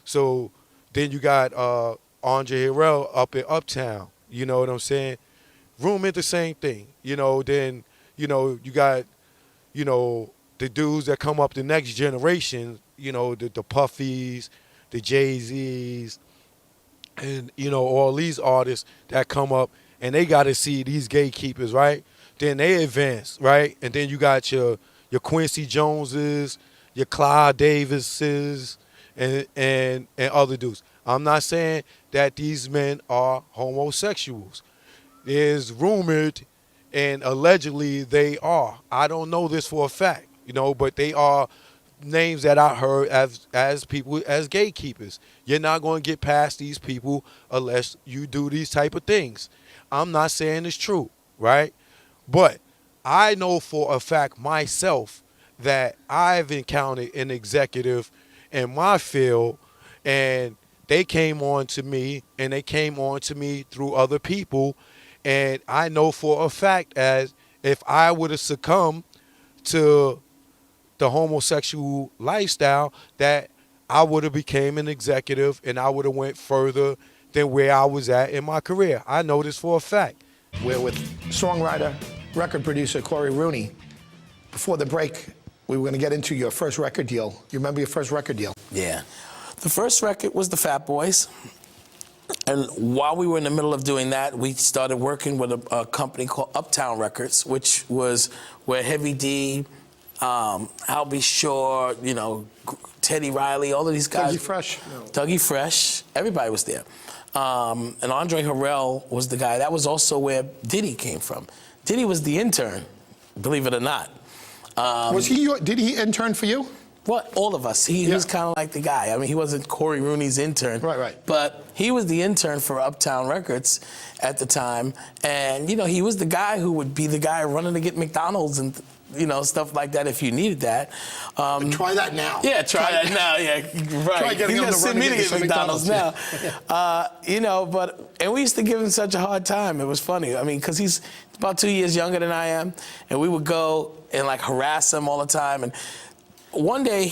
So then you got Andre Harrell up in Uptown. You know what I'm saying? Room meant the same thing. Then you got the dudes that come up the next generation. The Puffies, the Jay-Z's, and all these artists that come up and they got to see these gatekeepers, right? Then they advance, right? And then you got your Quincy Joneses, your Clive Davises, and other dudes. I'm not saying that these men are homosexuals. It's rumored and allegedly they are. I don't know this for a fact, but they are names that I heard as people, as gatekeepers. You're not going to get past these people unless you do these type of things. I'm not saying it's true, right? But I know for a fact myself that I've encountered an executive in my field, and they came on to me, and they came on to me through other people, and I know for a fact as if I would have succumbed to the homosexual lifestyle, that I would have became an executive and I would have went further than where I was at in my career. I know this for a fact. We're with songwriter, record producer Corey Rooney. Before the break, we were going to get into your first record deal. You remember your first record deal? Yeah. The first record was the Fat Boys. And while we were in the middle of doing that, we started working with a company called Uptown Records, which was where Heavy D, Albie Shore, Teddy Riley, all of these guys. Dougie Fresh. Dougie Fresh, everybody was there. And Andre Harrell was the guy. That was also where Diddy came from. Diddy was the intern, believe it or not. Did he intern for you? Well, all of us. He was kind of like the guy. I mean, he wasn't Corey Rooney's intern. Right. But he was the intern for Uptown Records at the time. And, he was the guy who would be the guy running to get McDonald's and, stuff like that if you needed that. Try that now. Yeah, try that now. Yeah, right. Try getting He's him gonna to send run me to to get get McDonald's now. Yeah. And we used to give him such a hard time. It was funny. I mean, because he's about 2 years younger than I am, and we would go and harass him all the time. And one day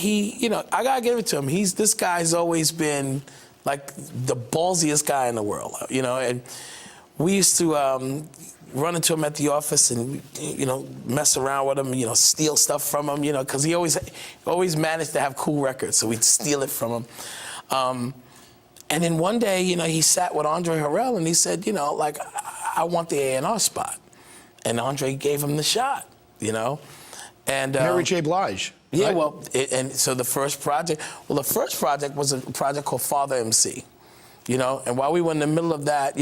I gotta give it to him. This guy's always been the ballsiest guy in the world, and we used to run into him at the office and, mess around with him, steal stuff from him, because he always managed to have cool records, so we'd steal it from him. And then one day, he sat with Andre Harrell and he said, I want the A&R spot. And Andre gave him the shot, And Mary J. Blige. Yeah, right? well, and so the first project was a project called Father MC, and while we were in the middle of that,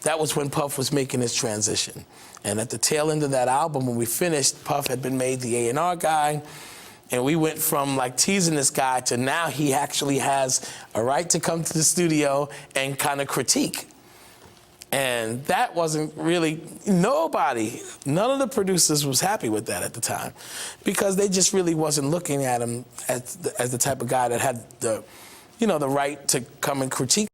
that was when Puff was making his transition. And at the tail end of that album, when we finished, Puff had been made the A&R guy, and we went from teasing this guy to now he actually has a right to come to the studio and kind of critique. And that wasn't really, none of the producers was happy with that at the time, because they just really wasn't looking at him as the type of guy that had the right to come and critique.